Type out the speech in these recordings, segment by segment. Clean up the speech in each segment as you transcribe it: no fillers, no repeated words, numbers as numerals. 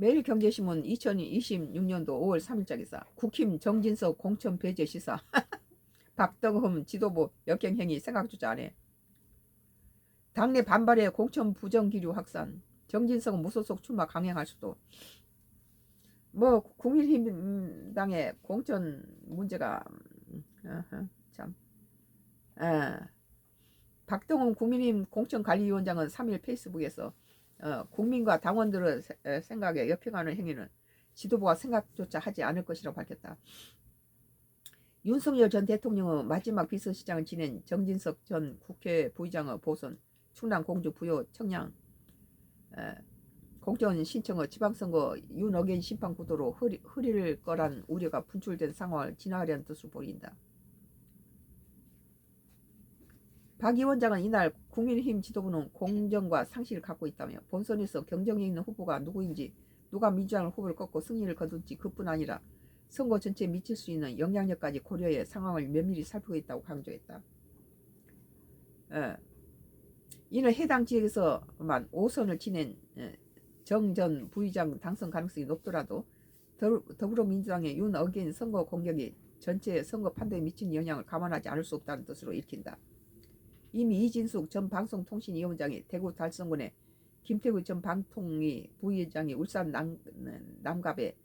매일경제신문 2026년도 5월 3일자 기사. 국힘 정진석 공천 배제 시사. 박덕흠 지도부 역행행위 생각조차 안해. 당내 반발에 공천 부정기류 확산. 정진석은 무소속 출마 강행할 수도. 뭐 국민의힘당의 공천 문제가 참. 박동훈 국민의힘 공천관리위원장은 3일 페이스북에서 국민과 당원들의 생각에 역행하는 행위는 지도부가 생각조차 하지 않을 것이라고 밝혔다. 윤석열 전 대통령의 마지막 비서실장을 지낸 정진석 전 국회 부의장의 보선, 충남 공주 부여 청량 공천 신청의 지방선거 윤어게인 심판 구도로 흐릴 거란 우려가 분출된 상황을 진화하려는 뜻으로 보인다. 박 위원장은 이날 국민의힘 지도부는 공정과 상식을 갖고 있다며 본선에서 경쟁력 있는 후보가 누구인지, 누가 민주당 후보를 꺾고 승리를 거둘지 그뿐 아니라 선거 전체에 미칠 수 있는 영향력까지 고려해 상황을 면밀히 살피고 있다고 강조했다. 이는 해당 지역에서만 5선을 지낸 정 전 부의장 당선 가능성이 높더라도 더불어민주당의 윤어게인 선거 공격이 전체 선거 판도에 미친 영향을 감안하지 않을 수 없다는 뜻으로 읽힌다. 이미 이진숙 전 방송통신위원장이 대구 달성군에, 김태우 전 방통위 부위원장이 울산 남갑에,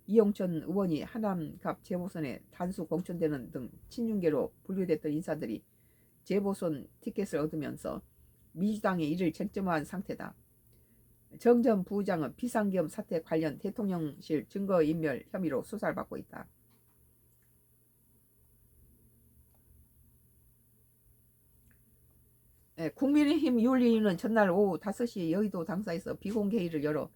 이용천 의원이 하남갑 재보선에 단수 공천되는 등 친윤계로 분류됐던 인사들이 재보선 티켓을 얻으면서 민주당의 이를 쟁점화한 상태다. 정 전 부의장은 비상계엄 사태 관련 대통령실 증거인멸 혐의로 수사를 받고 있다. 국민의힘 윤리위는 전날 오후 5시 여의도 당사에서 비공개회의를 열어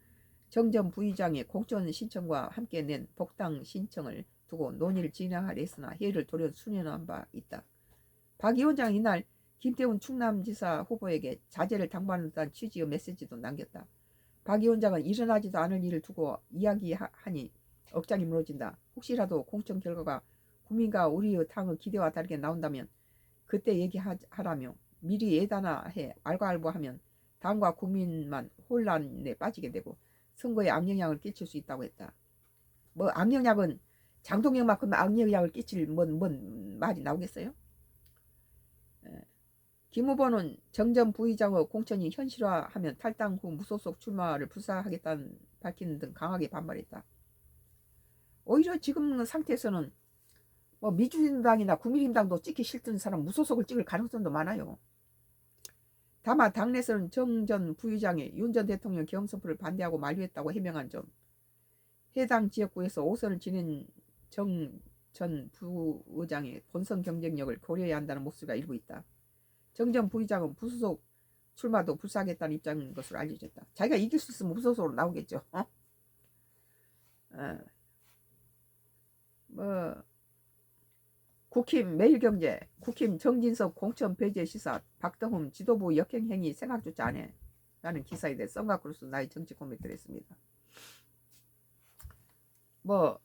정 전 부의장의 공천 신청과 함께 낸 복당 신청을 두고 논의를 진행하려 했으나 회의를 돌연 수년한 바 있다. 박 위원장은 이날 김태훈 충남지사 후보에게 자제를 당부하는 취지의 메시지도 남겼다. 박 위원장은 일어나지도 않을 일을 두고 이야기하니 억장이 무너진다. 혹시라도 공천 결과가 국민과 우리의 당의 기대와 다르게 나온다면 그때 얘기하라며 미리 예단해 알고알고하면 당과 국민만 혼란에 빠지게 되고 선거에 악영향을 끼칠 수 있다고 했다. 뭐 악영향은 장동혁만큼 악영향을 끼칠 뭔 말이 나오겠어요? 김 후보는 정 전 부의장의 공천이 현실화하면 탈당 후 무소속 출마를 불사하겠다는 밝히는 등 강하게 반발했다. 오히려 지금 상태에서는 뭐 민주당이나 국민의힘당도 찍기 싫던 사람 무소속을 찍을 가능성도 많아요. 다만 당내에서는 정 전 부의장이 윤 전 대통령 계엄 선포를 반대하고 만류했다고 해명한 점, 해당 지역구에서 5선을 지낸 정 전 부의장의 본선 경쟁력을 고려해야 한다는 목소리가 일부 있다. 정 전 부의장은 무소속 출마도 불사하겠다는 입장인 것으로 알려졌다. 자기가 이길 수 있으면 무소속으로 나오겠죠. 국힘 매일경제, 국힘 정진석 공천 배제 시사, 박덕흠 지도부 역행행위 생각조차 안해 라는 기사에 대해 썬가크루스 나의 정치 코멘트를 했습니다. 뭐